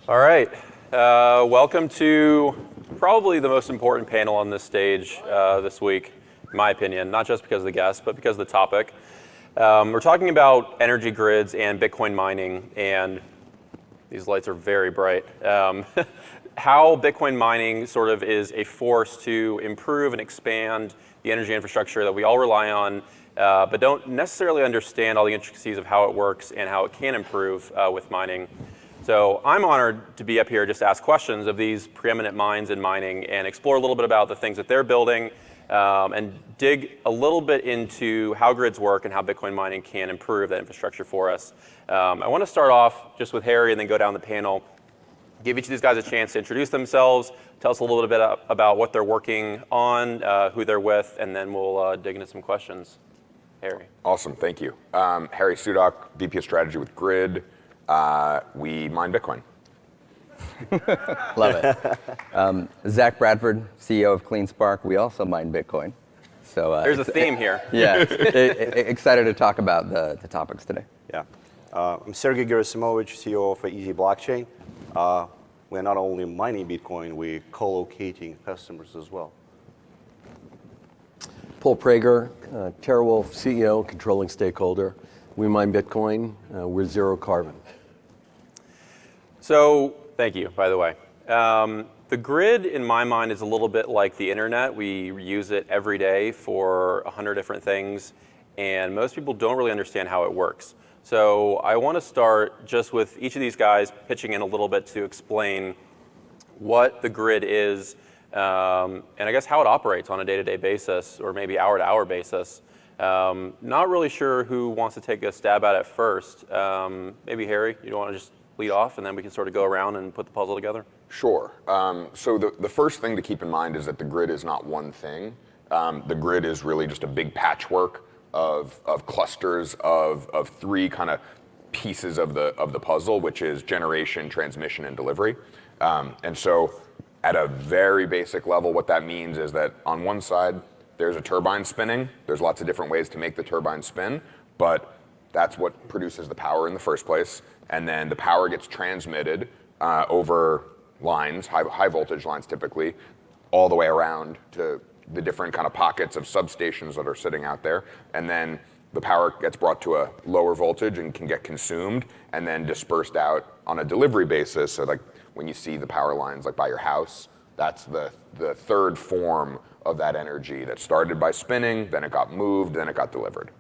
All right. Welcome to probably the most important panel on this stage this week, in my opinion, not just because of the guests, but because of the topic. We're talking about energy grids and Bitcoin mining, and these lights are very bright. How Bitcoin mining sort of is a force to improve and expand the energy infrastructure that we all rely on, but don't necessarily understand all the intricacies of how it works and how it can improve with mining. So I'm honored to be up here just to ask questions of these preeminent minds in mining and explore a little bit about the things that they're building and dig a little bit into how grids work and how Bitcoin mining can improve that infrastructure for us. I want to start off just with Harry and then go down the panel. Give each of these guys a chance to introduce themselves, tell us a little bit about what they're working on, who they're with, and then we'll dig into some questions. Harry. Awesome, thank you. Harry Sudak, VP of Strategy with Grid. We mine Bitcoin. Love it. Zach Bradford, CEO of CleanSpark. We also mine Bitcoin. So there's a theme here. Yeah, excited to talk about the topics today. Yeah, I'm Sergey Gerasimovich, CEO of Easy Blockchain. We're not only mining Bitcoin, we're co-locating customers as well. Paul Prager, TerraWolf CEO, controlling stakeholder. We mine Bitcoin. We're zero carbon. So, thank you, by the way. The grid, in my mind, is a little bit like the internet. We use it every day for 100 different things, and most people don't really understand how it works. So I want to start just with each of these guys pitching in a little bit to explain what the grid is, and I guess how it operates on a day-to-day basis, or maybe hour-to-hour basis. Not really sure who wants to take a stab at it first. Maybe Harry, you want to just lead off, and then we can sort of go around and put the puzzle together? Sure. So the first thing to keep in mind is that the grid is not one thing. The grid is really just a big patchwork of clusters of three kind of pieces of the puzzle, which is generation, transmission, and delivery. And so at a very basic level, what that means is that on one side, there's a turbine spinning. There's lots of different ways to make the turbine spin, but that's what produces the power in the first place. And then the power gets transmitted over lines, high voltage lines typically, all the way around to the different kind of pockets of substations that are sitting out there. And then the power gets brought to a lower voltage and can get consumed and then dispersed out on a delivery basis. So like when you see the power lines like by your house, that's the third form of that energy that started by spinning, then it got moved, then it got delivered.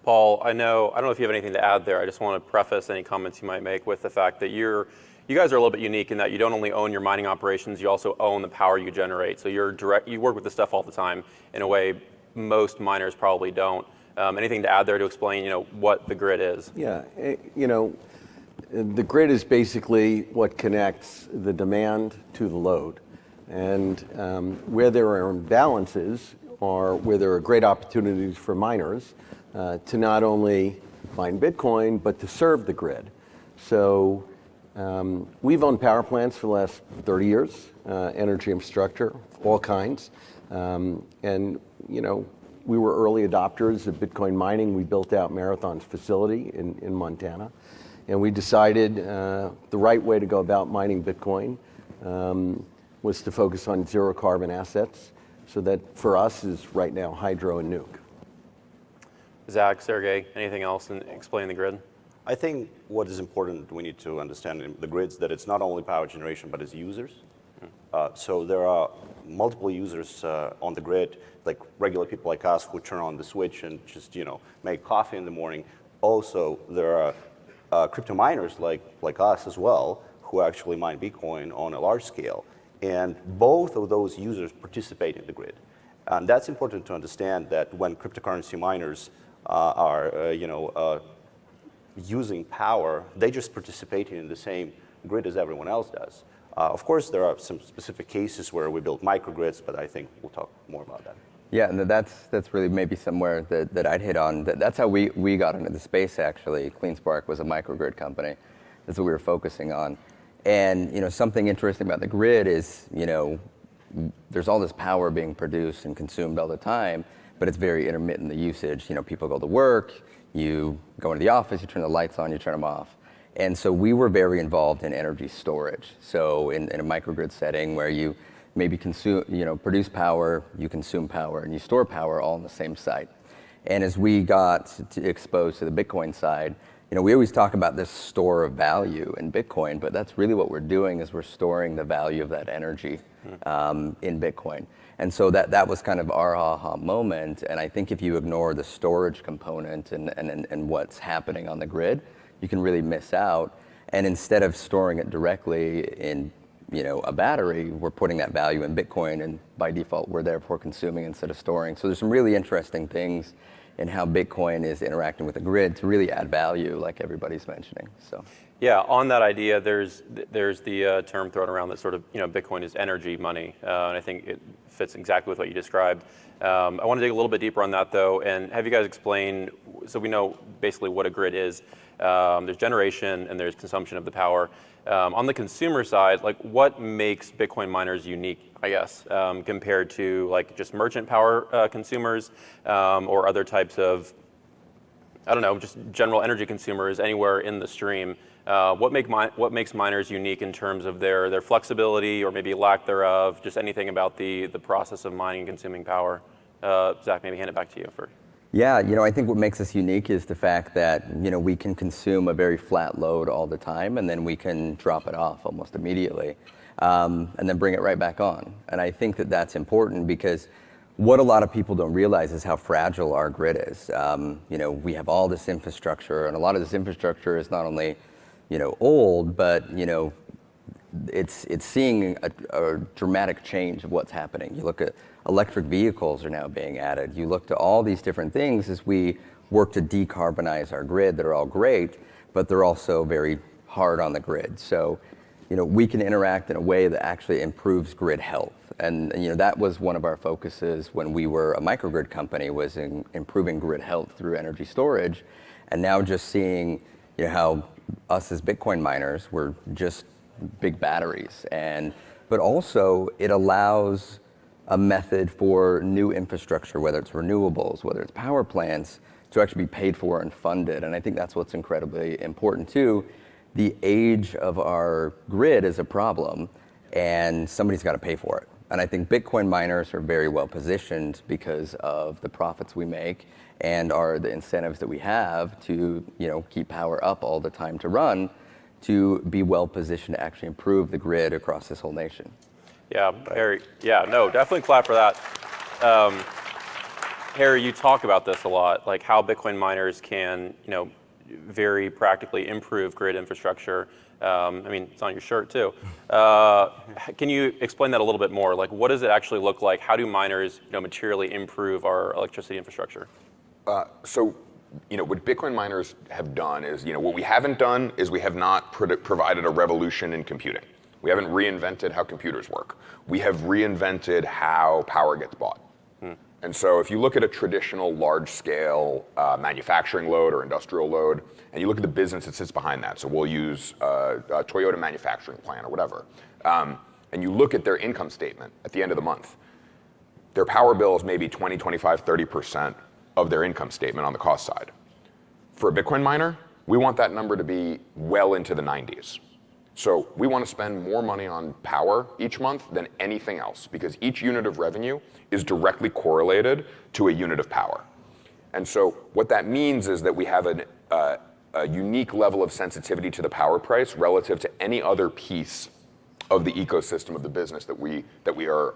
Paul, I don't know if you have anything to add there. I just want to preface any comments you might make with the fact that you guys are a little bit unique in that you don't only own your mining operations, you also own the power you generate. So you work with this stuff all the time in a way most miners probably don't. Anything to add there to explain, what the grid is? Yeah, the grid is basically what connects the demand to the load. And where there are imbalances or where there are great opportunities for miners to not only mine Bitcoin, but to serve the grid. So we've owned power plants for the last 30 years, energy infrastructure, all kinds. And, we were early adopters of Bitcoin mining. We built out Marathon's facility in Montana. And we decided the right way to go about mining Bitcoin was to focus on zero carbon assets. So that for us is right now hydro and nuke. Zach, Sergey, anything else in explaining the grid? I think what is important we need to understand in the grids that it's not only power generation, but it's users. So there are multiple users on the grid, like regular people like us who turn on the switch and just make coffee in the morning. Also, there are crypto miners like us as well who actually mine Bitcoin on a large scale. And both of those users participate in the grid. And that's important to understand that when cryptocurrency miners are using power, they just participate in the same grid as everyone else does. Of course, there are some specific cases where we build microgrids, but I think we'll talk more about that. Yeah, and that's really maybe somewhere that I'd hit on. That's how we got into the space, actually. CleanSpark was a microgrid company. That's what we were focusing on. And something interesting about the grid is, there's all this power being produced and consumed all the time, but it's very intermittent, the usage. People go to work, you go into the office, you turn the lights on, you turn them off. And so we were very involved in energy storage. So in a microgrid setting where you maybe produce power, you consume power, and you store power all in the same site. And as we got exposed to the Bitcoin side, we always talk about this store of value in Bitcoin, but that's really what we're doing is we're storing the value of that energy in Bitcoin. And so that was kind of our aha moment. And I think if you ignore the storage component and what's happening on the grid, you can really miss out. And instead of storing it directly in a battery, we're putting that value in Bitcoin, and by default, we're therefore consuming instead of storing. So there's some really interesting things in how Bitcoin is interacting with the grid to really add value, like everybody's mentioning. So. Yeah, on that idea, there's the term thrown around that sort of, Bitcoin is energy money, and I think it fits exactly with what you described. I want to dig a little bit deeper on that, though, and have you guys explain, so we know basically what a grid is. There's generation and there's consumption of the power. On the consumer side, like what makes Bitcoin miners unique, I guess, compared to like just merchant power consumers or other types of, I don't know, just general energy consumers anywhere in the stream? What makes miners unique in terms of their flexibility or maybe lack thereof? Just anything about the process of mining and consuming power. Zach, maybe hand it back to you for. Yeah, I think what makes us unique is the fact that, we can consume a very flat load all the time, and then we can drop it off almost immediately, and then bring it right back on. And I think that that's important because what a lot of people don't realize is how fragile our grid is. We have all this infrastructure, and a lot of this infrastructure is not only, old, but, it's seeing a dramatic change of what's happening. You look at electric vehicles are now being added. You look to all these different things as we work to decarbonize our grid that are all great, but they're also very hard on the grid. So, we can interact in a way that actually improves grid health. And that was one of our focuses when we were a microgrid company, was in improving grid health through energy storage. And now just seeing, how us as Bitcoin miners, we're just big batteries. But also it allows a method for new infrastructure, whether it's renewables, whether it's power plants, to actually be paid for and funded. And I think that's what's incredibly important too. The age of our grid is a problem, and somebody's got to pay for it. And I think Bitcoin miners are very well positioned because of the profits we make and the incentives that we have to keep power up all the time to run, to be well positioned to actually improve the grid across this whole nation. Yeah, Harry. Yeah, no, definitely clap for that. Harry, you talk about this a lot, like how Bitcoin miners can, very practically improve grid infrastructure. It's on your shirt too. Can you explain that a little bit more? Like, what does it actually look like? How do miners, materially improve our electricity infrastructure? What Bitcoin miners have done is, what we haven't done is we have not provided a revolution in computing. We haven't reinvented how computers work. We have reinvented how power gets bought. And so if you look at a traditional large-scale manufacturing load or industrial load, and you look at the business that sits behind that, so we'll use a Toyota manufacturing plant or whatever, and you look at their income statement at the end of the month, their power bill is maybe 20, 25, 30% of their income statement on the cost side. For a Bitcoin miner, we want that number to be well into the 90s. So we want to spend more money on power each month than anything else, because each unit of revenue is directly correlated to a unit of power. And so what that means is that we have a unique level of sensitivity to the power price relative to any other piece of the ecosystem of the business that we are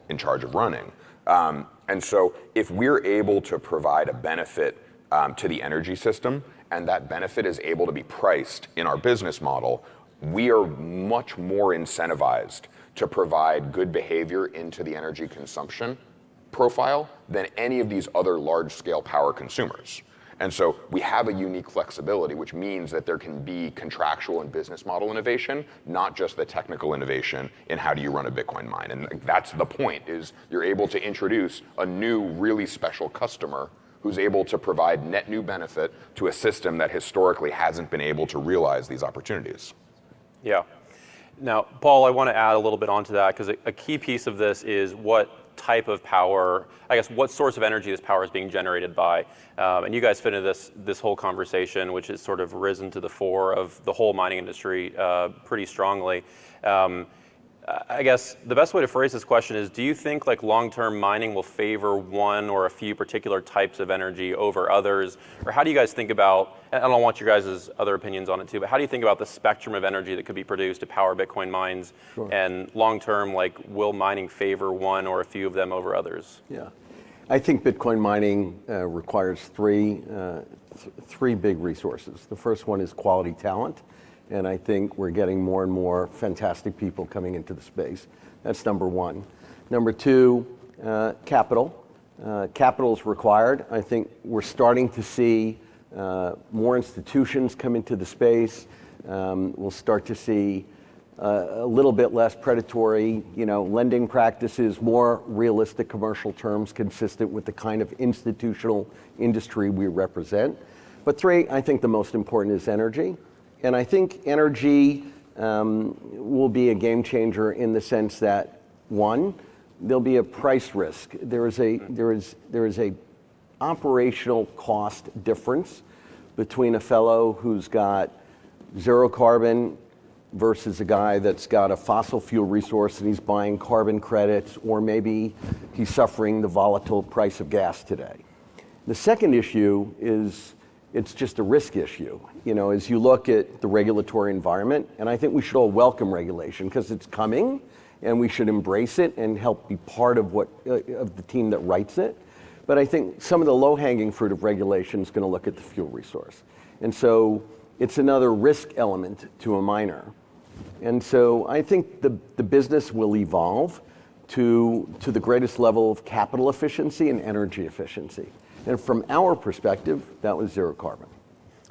in charge of running. And so if we're able to provide a benefit to the energy system, and that benefit is able to be priced in our business model, we are much more incentivized to provide good behavior into the energy consumption profile than any of these other large-scale power consumers. And so we have a unique flexibility, which means that there can be contractual and business model innovation, not just the technical innovation in how do you run a Bitcoin mine. And that's the point, is you're able to introduce a new, really special customer who's able to provide net new benefit to a system that historically hasn't been able to realize these opportunities. Yeah. Now, Paul, I want to add a little bit onto that, because a key piece of this is what type of power, I guess, what source of energy this power is being generated by. And you guys fit into this whole conversation, which has sort of risen to the fore of the whole mining industry pretty strongly. I guess the best way to phrase this question is, do you think like long-term mining will favor one or a few particular types of energy over others? Or how do you guys think about, and I don't want your guys' other opinions on it too, but how do you think about the spectrum of energy that could be produced to power Bitcoin mines? Sure. And long-term, like, will mining favor one or a few of them over others? Yeah. I think Bitcoin mining requires three big resources. The first one is quality talent. And I think we're getting more and more fantastic people coming into the space. That's number one. Number two, capital. Capital is required. I think we're starting to see more institutions come into the space. We'll start to see a little bit less predatory, lending practices, more realistic commercial terms consistent with the kind of institutional industry we represent. But three, I think the most important is energy. And I think energy will be a game changer in the sense that, one, there'll be a price risk. There is a operational cost difference between a fellow who's got zero carbon versus a guy that's got a fossil fuel resource and he's buying carbon credits, or maybe he's suffering the volatile price of gas today. The second issue is it's just a risk issue. As you look at the regulatory environment, and I think we should all welcome regulation because it's coming, and we should embrace it and help be part of the team that writes it. But I think some of the low-hanging fruit of regulation is going to look at the fuel resource, and so it's another risk element to a miner. And so I think the business will evolve to the greatest level of capital efficiency and energy efficiency. And from our perspective, that was zero carbon.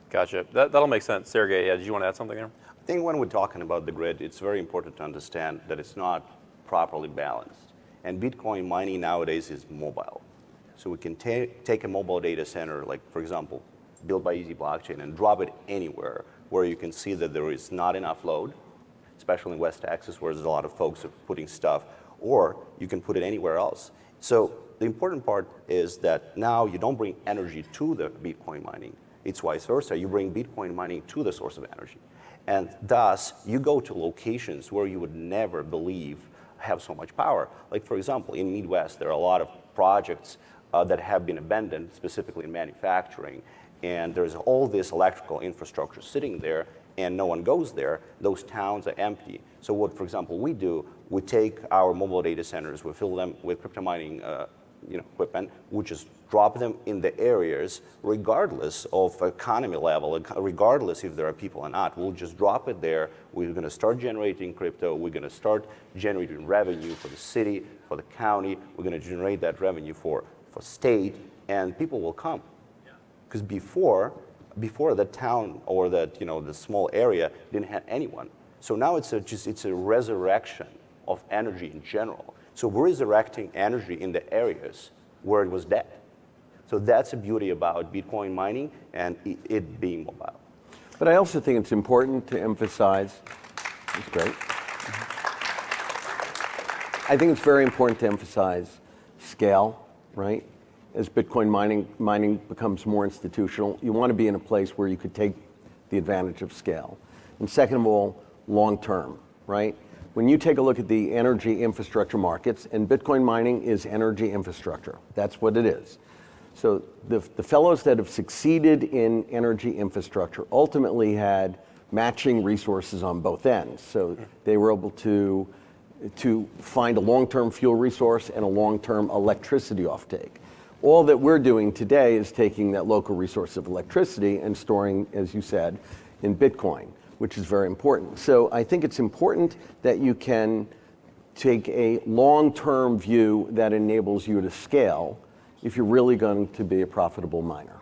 Gotcha. That'll make sense. Sergey, did you want to add something there? I think when we're talking about the grid, it's very important to understand that it's not properly balanced. And Bitcoin mining nowadays is mobile. So we can take a mobile data center, like, for example, built by Easy Blockchain, and drop it anywhere where you can see that there is not enough load, especially in West Texas, where there's a lot of folks are putting stuff, or you can put it anywhere else. So the important part is that now you don't bring energy to the Bitcoin mining. It's vice versa. You bring Bitcoin mining to the source of energy. And thus, you go to locations where you would never believe have so much power. Like, for example, in Midwest, there are a lot of projects that have been abandoned, specifically in manufacturing. And there's all this electrical infrastructure sitting there, and no one goes there. Those towns are empty. So what, for example, we do, we take our mobile data centers, we fill them with crypto mining equipment, we just drop them in the areas regardless of economy level, regardless if there are people or not. We'll just drop it there. We're going to start generating crypto. We're going to start generating revenue for the city, for the county. We're going to generate that revenue for state, and people will come. Because before the town or the small area didn't have anyone. So now it's a resurrection of energy in general. So we're resurrecting energy in the areas where it was dead. So that's the beauty about Bitcoin mining and it being mobile. But I also think it's important to emphasize, that's great. I think it's very important to emphasize scale, right? As Bitcoin mining becomes more institutional, you want to be in a place where you could take the advantage of scale. And second of all, long term, right? When you take a look at the energy infrastructure markets, and Bitcoin mining is energy infrastructure, that's what it is. So the fellows that have succeeded in energy infrastructure ultimately had matching resources on both ends. So they were able to find a long-term fuel resource and a long-term electricity offtake. All that we're doing today is taking that local resource of electricity and storing, as you said, in Bitcoin, which is very important. So I think it's important that you can take a long-term view that enables you to scale if you're really going to be a profitable miner.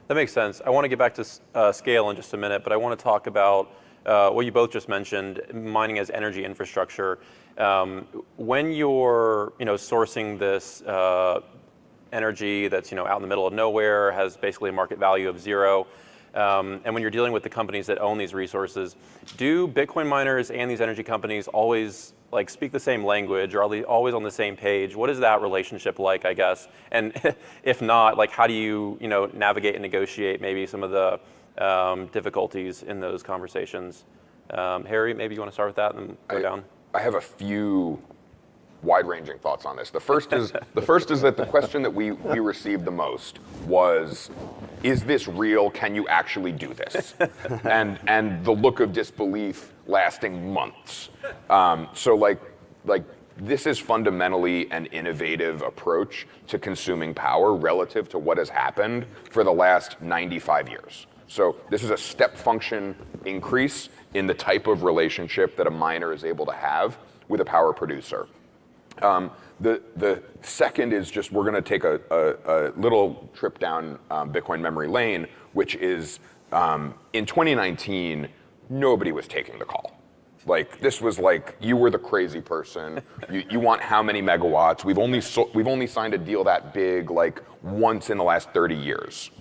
That makes sense. I want to get back to scale in just a minute, but I want to talk about what you both just mentioned, mining as energy infrastructure. When you're sourcing this energy that's out in the middle of nowhere, has basically a market value of zero, and when you're dealing with the companies that own these resources, do Bitcoin miners and these energy companies always like speak the same language? Are they always on the same page? What is that relationship like, I guess? And if not, like how do you, navigate and negotiate maybe some of the difficulties in those conversations? Harry, maybe you want to start with that and then go down. I have a few wide-ranging thoughts on this. The first is that the question that we received the most was, is this real? Can you actually do this? and the look of disbelief lasting months. So like this is fundamentally an innovative approach to consuming power relative to what has happened for the last 95 years. So this is a step function increase in the type of relationship that a miner is able to have with a power producer. The second is just we're going to take a little trip down Bitcoin memory lane, which is in 2019, nobody was taking the call. Like this was like you were the crazy person. You want how many megawatts? We've only signed a deal that big like once in the last 30 years.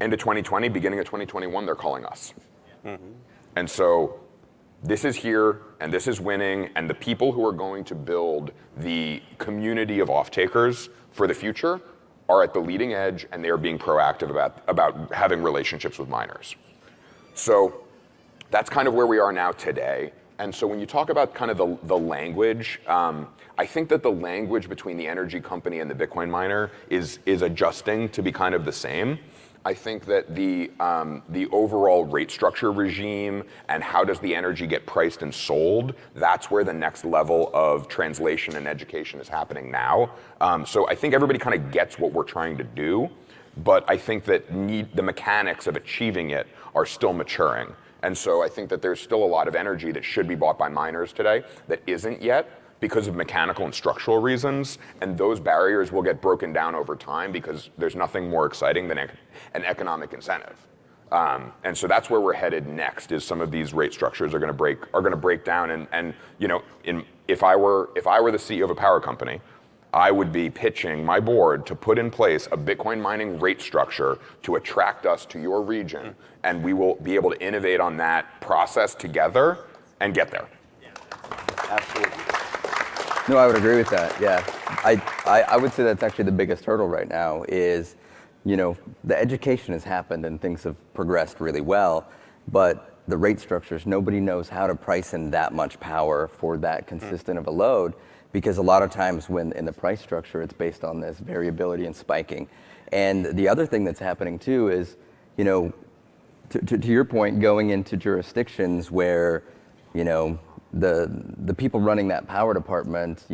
End of 2020, beginning of 2021, they're calling us. Mm-hmm. And so this is here, and this is winning, and the people who are going to build the community of off-takers for the future are at the leading edge, and they are being proactive about having relationships with miners. So that's kind of where we are now today. And so when you talk about kind of the language, I think that the language between the energy company and the Bitcoin miner is adjusting to be kind of the same. I think that the overall rate structure regime and how does the energy get priced and sold, that's where the next level of translation and education is happening now. So I think everybody kind of gets what we're trying to do, but I think that the mechanics of achieving it are still maturing. And so I think that there's still a lot of energy that should be bought by miners today that isn't yet, because of mechanical and structural reasons, and those barriers will get broken down over time because there's nothing more exciting than an economic incentive. And so that's where we're headed next. Is some of these rate structures are going to break down, and if I were the CEO of a power company, I would be pitching my board to put in place a Bitcoin mining rate structure to attract us to your region, and we will be able to innovate on that process together and get there. Yeah. Absolutely. No, I would agree with that. Yeah, I would say that's actually the biggest hurdle right now is, the education has happened and things have progressed really well, but the rate structures, nobody knows how to price in that much power for that consistent of a load, because a lot of times when in the price structure, it's based on this variability and spiking. And the other thing that's happening too is, to your point, going into jurisdictions where, the people running that power department,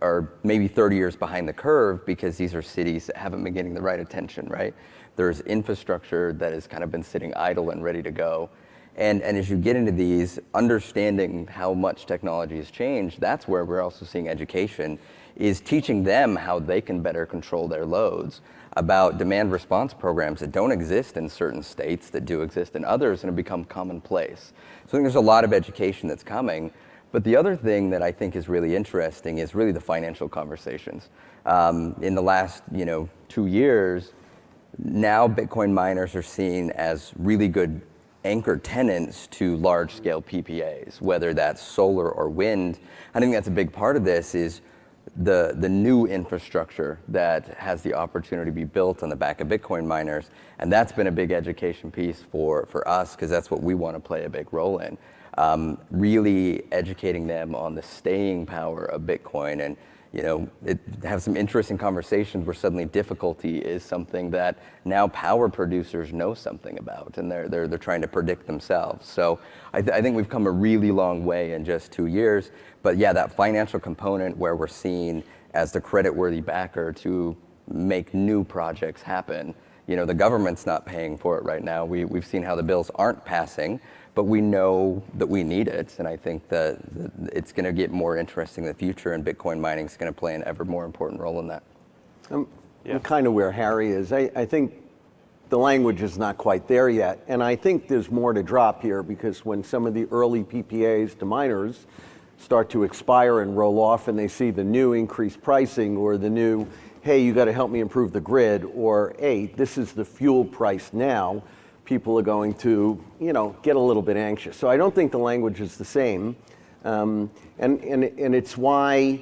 are maybe 30 years behind the curve because these are cities that haven't been getting the right attention, right? There's infrastructure that has kind of been sitting idle and ready to go. And as you get into these, understanding how much technology has changed, that's where we're also seeing education, is teaching them how they can better control their loads, about demand response programs that don't exist in certain states that do exist in others and have become commonplace. So I think there's a lot of education that's coming. But the other thing that I think is really interesting is really the financial conversations. In the last 2 years, now Bitcoin miners are seen as really good anchor tenants to large-scale PPAs, whether that's solar or wind. I think that's a big part of this is the new infrastructure that has the opportunity to be built on the back of Bitcoin miners. And that's been a big education piece for us, because that's what we want to play a big role in. Really educating them on the staying power of Bitcoin, and have some interesting conversations where suddenly difficulty is something that now power producers know something about, and they're trying to predict themselves. So I think we've come a really long way in just 2 years. But yeah, that financial component where we're seen as the creditworthy backer to make new projects happen. The government's not paying for it right now. We've seen how the bills aren't passing, but we know that we need it, and I think that it's going to get more interesting in the future, and Bitcoin mining is going to play an ever more important role in that. I'm kind of where Harry is. I think the language is not quite there yet, and I think there's more to drop here, because when some of the early PPAs to miners start to expire and roll off, and they see the new increased pricing, or the new, hey, you got to help me improve the grid, or hey, this is the fuel price now, people are going to, get a little bit anxious. So I don't think the language is the same. And it's why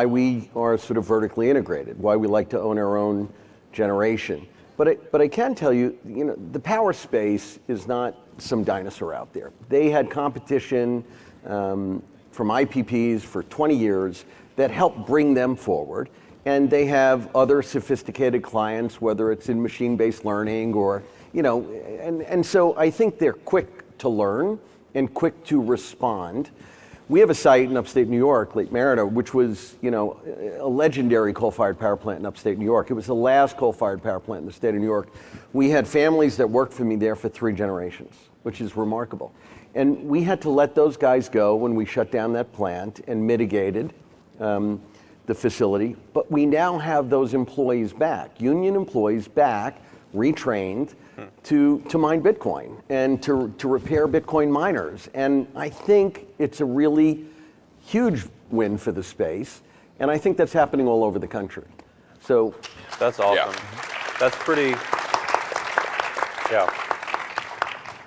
we are sort of vertically integrated, why we like to own our own generation. But I can tell you, the power space is not some dinosaur out there. They had competition from IPPs for 20 years that helped bring them forward. And they have other sophisticated clients, whether it's in machine-based learning or, and so I think they're quick to learn and quick to respond. We have a site in upstate New York, Lake Merida, which was, a legendary coal-fired power plant in upstate New York. It was the last coal-fired power plant in the state of New York. We had families that worked for me there for 3 generations, which is remarkable. And we had to let those guys go when we shut down that plant and mitigated the facility. But we now have those employees back, union employees back, retrained to mine Bitcoin and to repair Bitcoin miners. And I think it's a really huge win for the space. And I think that's happening all over the country. So that's awesome. Yeah. That's pretty,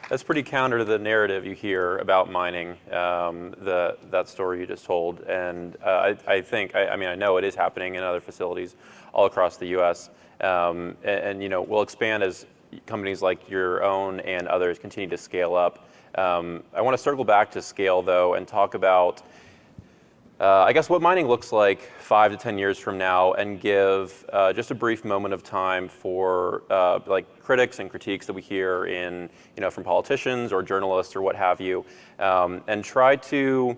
that's pretty counter to the narrative you hear about mining, that story you just told. And I think, I know it is happening in other facilities all across the U.S. And we'll expand as companies like your own and others continue to scale up. I want to circle back to scale, though, and talk about, I guess, what mining looks like 5 to 10 years from now, and give just a brief moment of time for critics and critiques that we hear from politicians or journalists or what have you, and try to,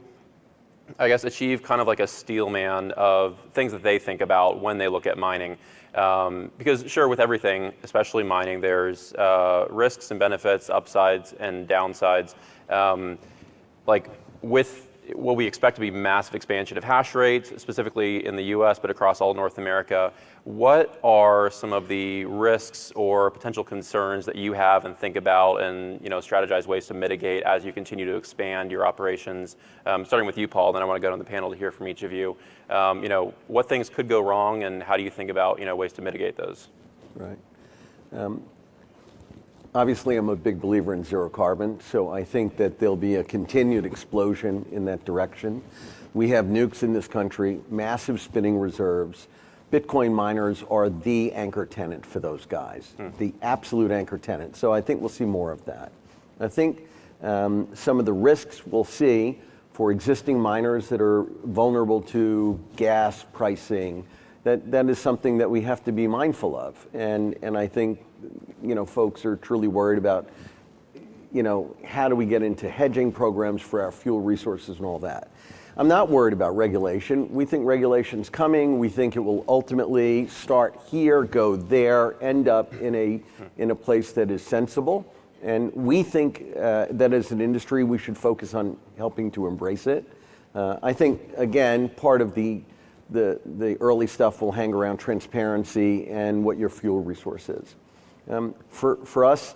I guess, achieve kind of like a steel man of things that they think about when they look at mining. Because sure, with everything, especially mining, there's risks and benefits, upsides and downsides. With what we expect to be massive expansion of hash rate, specifically in the US, but across all North America, what are some of the risks or potential concerns that you have and think about and strategize ways to mitigate as you continue to expand your operations? Starting with you, Paul, then I want to go on the panel to hear from each of you. What things could go wrong and how do you think about ways to mitigate those? Right. Obviously, I'm a big believer in zero carbon, so I think that there'll be a continued explosion in that direction. We have nukes in this country, massive spinning reserves. Bitcoin miners are the anchor tenant for those guys, the absolute anchor tenant. So I think we'll see more of that. I think some of the risks we'll see for existing miners that are vulnerable to gas pricing, that is something that we have to be mindful of. And I think folks are truly worried about how do we get into hedging programs for our fuel resources and all that. I'm not worried about regulation. We think regulation's coming. We think it will ultimately start here, go there, end up in a place that is sensible. And we think that as an industry, we should focus on helping to embrace it. I think, again, part of the early stuff will hang around transparency and what your fuel resource is. For us,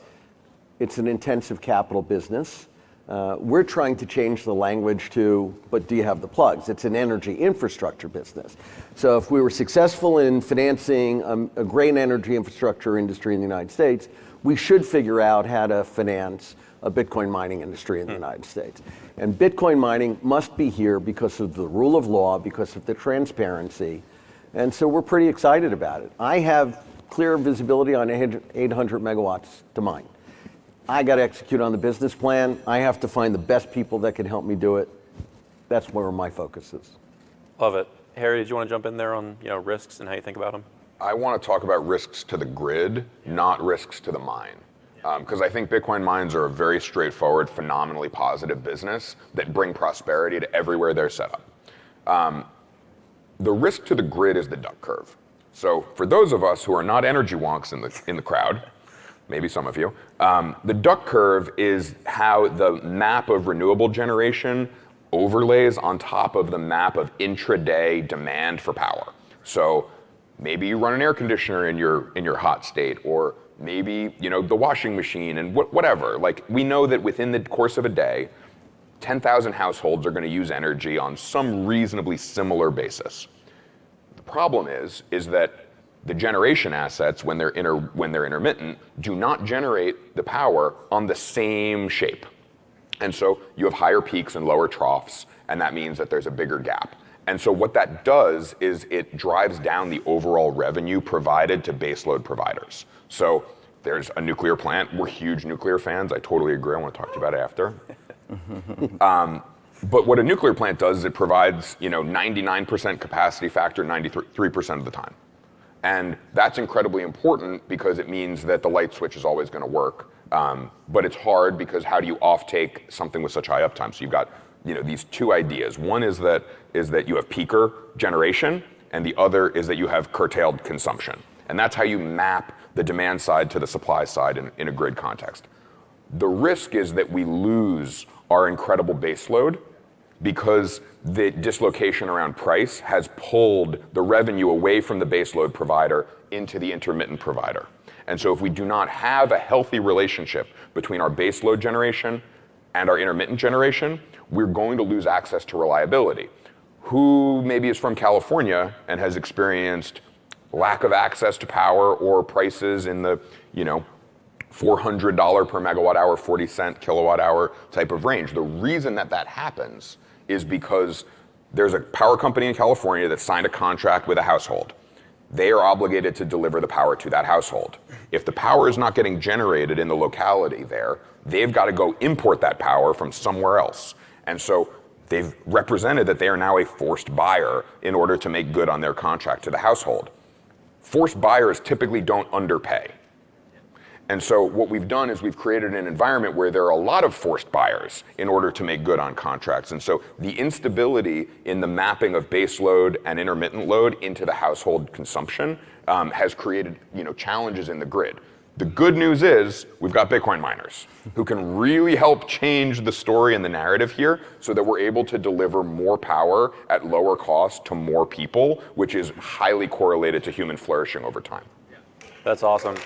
it's an intensive capital business. We're trying to change the language to, but do you have the plugs? It's an energy infrastructure business. So if we were successful in financing a great energy infrastructure industry in the United States, we should figure out how to finance a Bitcoin mining industry in the United States. And Bitcoin mining must be here because of the rule of law, because of the transparency. And so we're pretty excited about it. I have clear visibility on 800 megawatts to mine. I got to execute on the business plan. I have to find the best people that can help me do it. That's where my focus is. Love it. Harry, did you want to jump in there on risks and how you think about them? I want to talk about risks to the grid, not risks to the mine. Because I think Bitcoin mines are a very straightforward, phenomenally positive business that bring prosperity to everywhere they're set up. The risk to the grid is the duck curve. So for those of us who are not energy wonks in the crowd, maybe some of you, the duck curve is how the map of renewable generation overlays on top of the map of intraday demand for power. So maybe you run an air conditioner in your hot state, or maybe the washing machine and whatever. Like, we know that within the course of a day, 10,000 households are going to use energy on some reasonably similar basis. The problem is that the generation assets, when they're intermittent, do not generate the power on the same shape. And so you have higher peaks and lower troughs, and that means that there's a bigger gap. And so what that does is it drives down the overall revenue provided to baseload providers. So there's a nuclear plant. We're huge nuclear fans. I totally agree. I want to talk to you about it after. But what a nuclear plant does is it provides, 99% capacity factor 93% of the time. And that's incredibly important because it means that the light switch is always going to work. But it's hard because how do you offtake something with such high uptime? So you've got these two ideas. One is that you have peaker generation, and the other is that you have curtailed consumption. And that's how you map the demand side to the supply side in a grid context. The risk is that we lose our incredible base load because the dislocation around price has pulled the revenue away from the base load provider into the intermittent provider. And so if we do not have a healthy relationship between our base load generation and our intermittent generation, we're going to lose access to reliability. Who maybe is from California and has experienced lack of access to power or prices in the, $400 per megawatt hour, 40-cent kilowatt hour type of range? The reason that happens is because there's a power company in California that signed a contract with a household. They are obligated to deliver the power to that household. If the power is not getting generated in the locality there, they've got to go import that power from somewhere else. And so they've represented that they are now a forced buyer in order to make good on their contract to the household. Forced buyers typically don't underpay. And so what we've done is we've created an environment where there are a lot of forced buyers in order to make good on contracts. And so the instability in the mapping of base load and intermittent load into the household consumption has created challenges in the grid. The good news is we've got Bitcoin miners who can really help change the story and the narrative here so that we're able to deliver more power at lower cost to more people, which is highly correlated to human flourishing over time. That's awesome.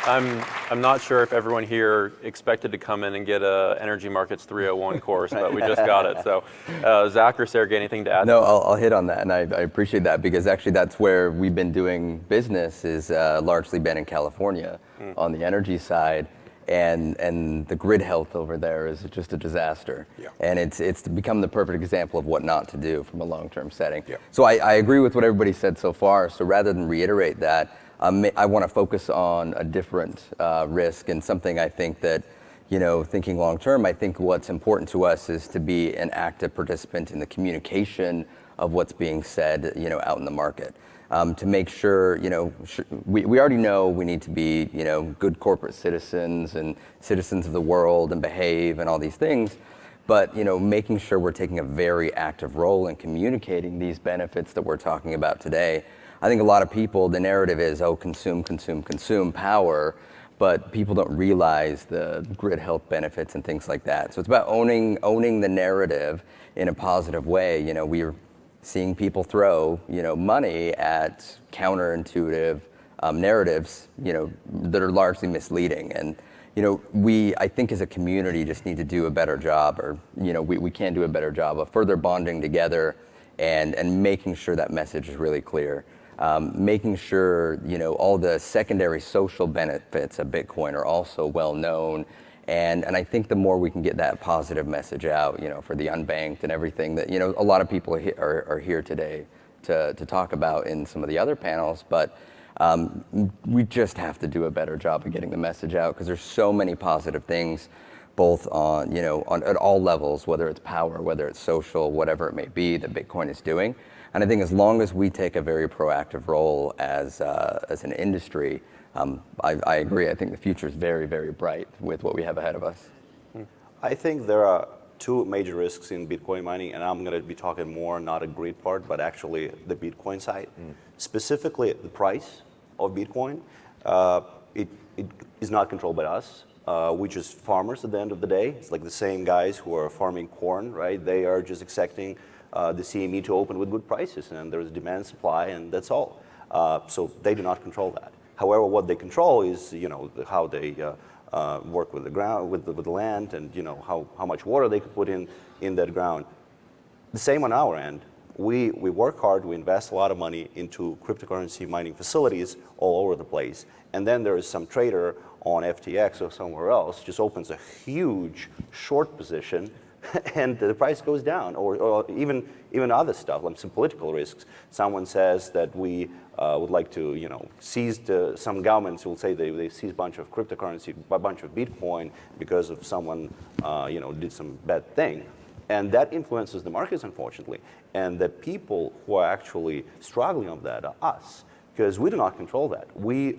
I'm not sure if everyone here expected to come in and get a Energy Markets 301 course, but we just got it. So, Zach or Sergey, anything to add? No, I'll hit on that, and I appreciate that because actually that's where we've been doing business is largely been in California on the energy side, and the grid health over there is just a disaster. Yeah. And it's become the perfect example of what not to do from a long-term setting. Yeah. So I agree with what everybody said so far. So rather than reiterate that, I want to focus on a different risk and something I think that, thinking long term, I think what's important to us is to be an active participant in the communication of what's being said, out in the market. To make sure, we already know we need to be, good corporate citizens and citizens of the world and behave and all these things. But, making sure we're taking a very active role in communicating these benefits that we're talking about today. I think a lot of people, the narrative is, consume power, but people don't realize the grid health benefits and things like that. So it's about owning the narrative in a positive way. We're seeing people throw, money at counterintuitive narratives, that are largely misleading. And, we, I think as a community, just need to do a better job, or, we can do a better job of further bonding together and making sure that message is really clear. Making sure all the secondary social benefits of Bitcoin are also well known, and I think the more we can get that positive message out, for the unbanked and everything that a lot of people are here today to talk about in some of the other panels, but we just have to do a better job of getting the message out because there's so many positive things, both on at all levels, whether it's power, whether it's social, whatever it may be that Bitcoin is doing. And I think as long as we take a very proactive role as an industry, I agree. I think the future is very, very bright with what we have ahead of us. I think there are two major risks in Bitcoin mining, and I'm going to be talking more not a grid part, but actually the Bitcoin side. Specifically, the price of Bitcoin. It is not controlled by us. We're just farmers at the end of the day. It's like the same guys who are farming corn, right? They are just expecting the CME to open with good prices, and there's demand, supply, and that's all. So they do not control that. However, what they control is, how they work with the ground, with the land, and how much water they could put in that ground. The same on our end. We work hard. We invest a lot of money into cryptocurrency mining facilities all over the place, and then there is some trader on FTX or somewhere else just opens a huge short position and the price goes down, or even other stuff, like some political risks. Someone says that we would like to, seize some governments will say they seize a bunch of cryptocurrency, a bunch of Bitcoin because of someone, did some bad thing. And that influences the markets, unfortunately. And the people who are actually struggling on that are us, because we do not control that. We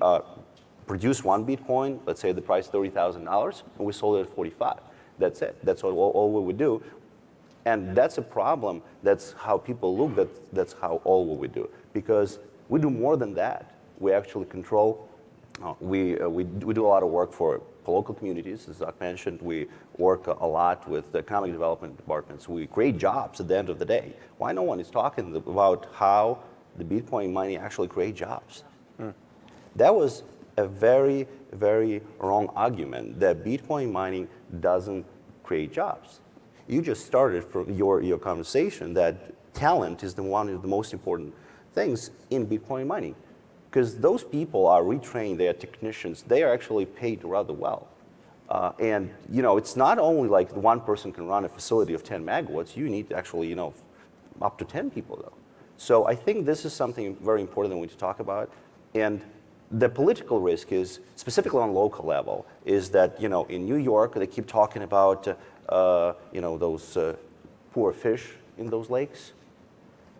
produce one Bitcoin, let's say the price $30,000, and we sold it at 45. That's it. That's all we would do. And that's a problem. That's how people look. That's how all we would do. Because we do more than that. We actually control. We do a lot of work for local communities. As Zach mentioned, we work a lot with the economic development departments. We create jobs at the end of the day. Why no one is talking about how the Bitcoin mining actually creates jobs? That was a very, very wrong argument that Bitcoin mining doesn't create jobs. You just started from your conversation that talent is one of the most important things in Bitcoin mining, because those people are retrained, they are technicians, they are actually paid rather well. And it's not only like one person can run a facility of 10 megawatts, you need actually, up to 10 people though. So I think this is something very important that we need to talk about. And the political risk is, specifically on local level, is that, in New York, they keep talking about, those poor fish in those lakes.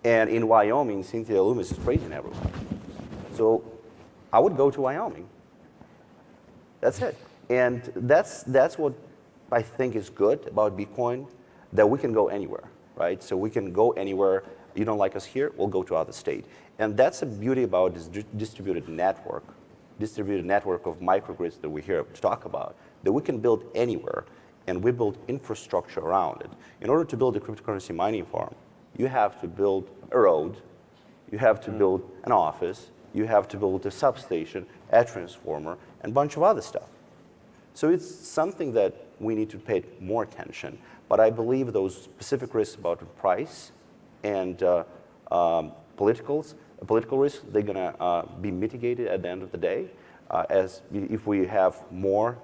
And in Wyoming, Cynthia Loomis is praising everyone. So I would go to Wyoming. That's it. And that's what I think is good about Bitcoin, that we can go anywhere, right? So we can go anywhere. You don't like us here, we'll go to other state. And that's the beauty about this distributed network of microgrids that we're here to talk about, that we can build anywhere, and we build infrastructure around it. In order to build a cryptocurrency mining farm, you have to build a road, you have to build an office, you have to build a substation, a transformer, and a bunch of other stuff. So it's something that we need to pay more attention. But I believe those specific risks about the price and political risks, they're going to be mitigated at the end of the day, as if we have more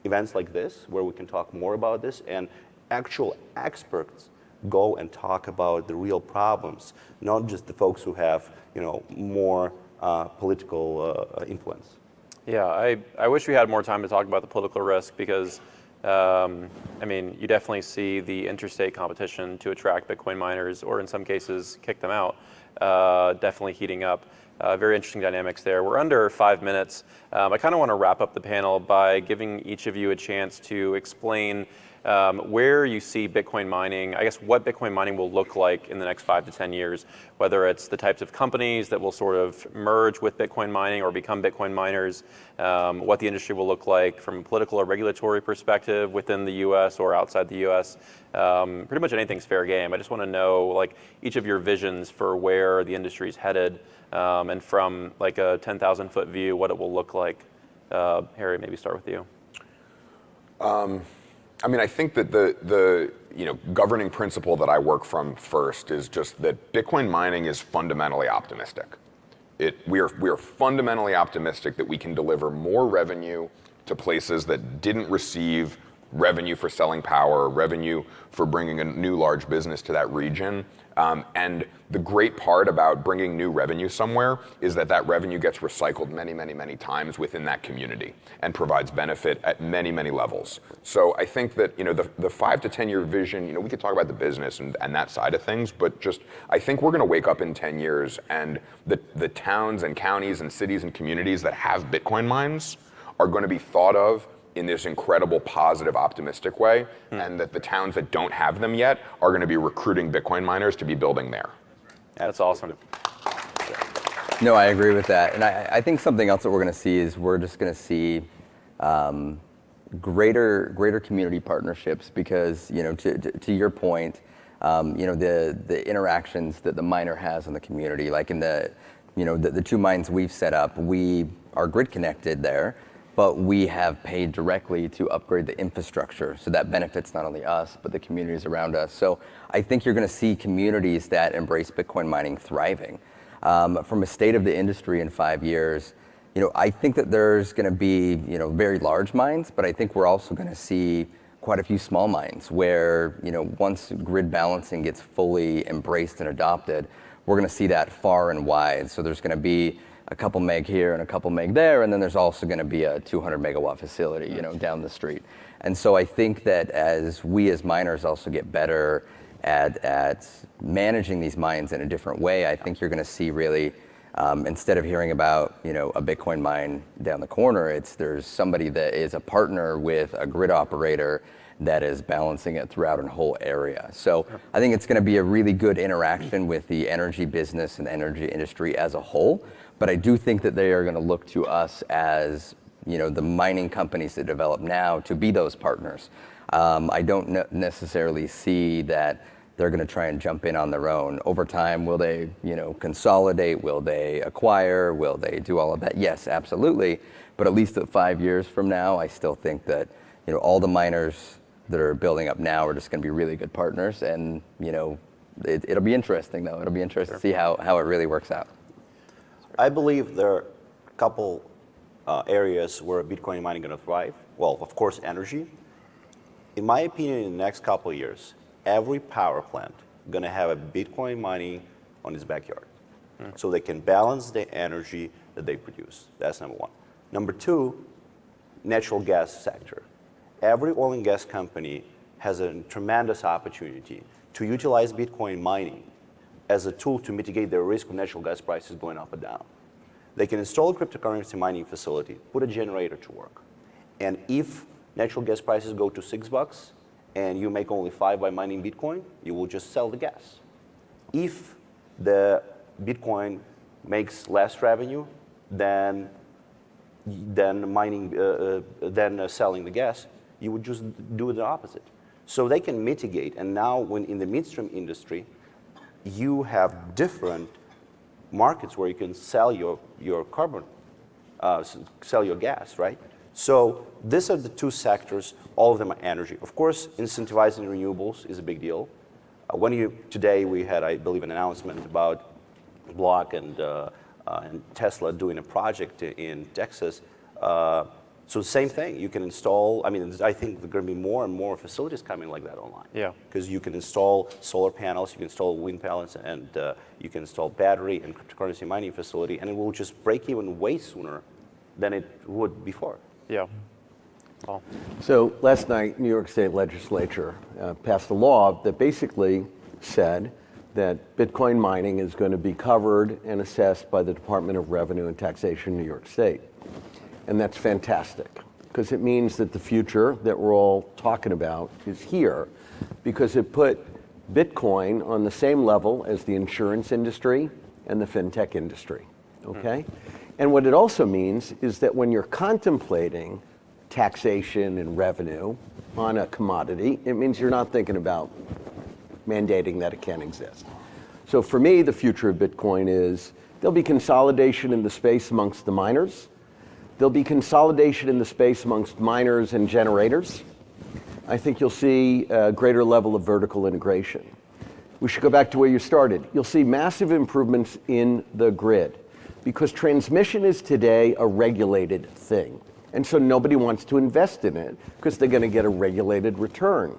events like this, where we can talk more about this, and actual experts go and talk about the real problems, not just the folks who have, more political influence. Yeah, I wish we had more time to talk about the political risk, because you definitely see the interstate competition to attract Bitcoin miners, or in some cases kick them out, definitely heating up. Very interesting dynamics there. We're under 5 minutes. I kind of want to wrap up the panel by giving each of you a chance to explain where you see Bitcoin mining, I guess what Bitcoin mining will look like in the next 5 to 10 years, whether it's the types of companies that will sort of merge with Bitcoin mining or become Bitcoin miners, what the industry will look like from a political or regulatory perspective within the US or outside the US. Pretty much anything's fair game. I just want to know like each of your visions for where the industry is headed, and from like a 10,000 foot view, what it will look like. Harry, maybe start with you. I think that the governing principle that I work from first is just that Bitcoin mining is fundamentally optimistic. We are fundamentally optimistic that we can deliver more revenue to places that didn't receive revenue for selling power, revenue for bringing a new large business to that region. And the great part about bringing new revenue somewhere is that revenue gets recycled many, many, many times within that community and provides benefit at many, many levels. So I think that the 5 to 10 year vision, we could talk about the business and that side of things, but just I think we're going to wake up in 10 years and the towns and counties and cities and communities that have Bitcoin mines are going to be thought of in this incredible, positive, optimistic way, and that the towns that don't have them yet are going to be recruiting Bitcoin miners to be building there. That's awesome. No, I agree with that. And I think something else that we're going to see is we're just going to see greater community partnerships, because, to your point, the interactions that the miner has in the community, like in the 2 mines we've set up, we are grid connected there, but we have paid directly to upgrade the infrastructure. So that benefits not only us, but the communities around us. So I think you're going to see communities that embrace Bitcoin mining thriving. From a state of the industry in 5 years, I think that there's going to be, very large mines, but I think we're also going to see quite a few small mines where, once grid balancing gets fully embraced and adopted, we're going to see that far and wide. So there's going to be a couple meg here and a couple meg there, and then there's also going to be a 200 megawatt facility, down the street. And so I think that as we as miners also get better at managing these mines in a different way, I think you're going to see really, instead of hearing about, a Bitcoin mine down the corner, there's somebody that is a partner with a grid operator that is balancing it throughout a whole area. So I think it's going to be a really good interaction with the energy business and the energy industry as a whole. But I do think that they are going to look to us as, the mining companies that develop now to be those partners. I don't necessarily see that they're going to try and jump in on their own. Over time, will they, consolidate? Will they acquire? Will they do all of that? Yes, absolutely. But at least at 5 years from now, I still think that, all the miners that are building up now are just going to be really good partners. And, it'll be interesting, though. It'll be interesting to see how it really works out. I believe there are a couple areas where Bitcoin mining is going to thrive. Well, of course, energy. In my opinion, in the next couple of years, every power plant is going to have a Bitcoin mining on its backyard. So they can balance the energy that they produce. That's number one. Number two, natural gas sector. Every oil and gas company has a tremendous opportunity to utilize Bitcoin mining as a tool to mitigate the risk of natural gas prices going up and down. They can install a cryptocurrency mining facility, put a generator to work, and if natural gas prices go to $6 and you make only 5 by mining Bitcoin, you will just sell the gas. If the Bitcoin makes less revenue than selling the gas, you would just do the opposite. So they can mitigate, and now when in the midstream industry, you have different markets where you can sell your carbon, sell your gas, right? So these are the two sectors, all of them are energy. Of course, incentivizing renewables is a big deal. Today we had, I believe, an announcement about Block and Tesla doing a project in Texas. So same thing, you can install, I think there are going to be more and more facilities coming like that online. Yeah. Because you can install solar panels, you can install wind panels, and you can install battery and cryptocurrency mining facility, and it will just break even way sooner than it would before. Yeah. Well, So last night, New York State Legislature passed a law that basically said that Bitcoin mining is going to be covered and assessed by the Department of Revenue and Taxation in New York State. And that's fantastic, because it means that the future that we're all talking about is here, because it put Bitcoin on the same level as the insurance industry and the fintech industry, okay? And what it also means is that when you're contemplating taxation and revenue on a commodity, it means you're not thinking about mandating that it can't exist. So for me, the future of Bitcoin is there'll be consolidation in the space amongst the miners. There'll be consolidation in the space amongst miners and generators. I think you'll see a greater level of vertical integration. We should go back to where you started. You'll see massive improvements in the grid, because transmission is today a regulated thing. And so nobody wants to invest in it because they're going to get a regulated return.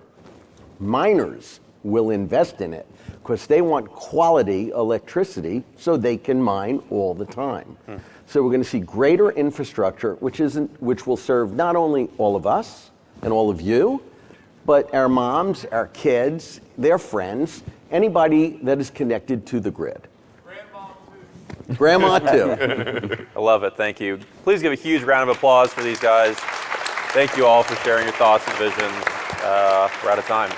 Miners will invest in it because they want quality electricity so they can mine all the time. So we're going to see greater infrastructure, which will serve not only all of us and all of you, but our moms, our kids, their friends, anybody that is connected to the grid. Grandma too. I love it. Thank you. Please give a huge round of applause for these guys. Thank you all for sharing your thoughts and visions. We're out of time.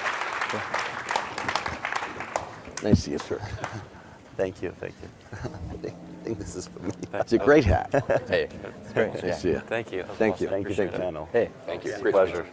Nice to see you, sir. Thank you. I think this is for me. It's a great hat. Hey, it's great. Nice to see you. Thank you. Thank you. Thank you, Appreciate it. channel. Hey. Thank you. Pleasure.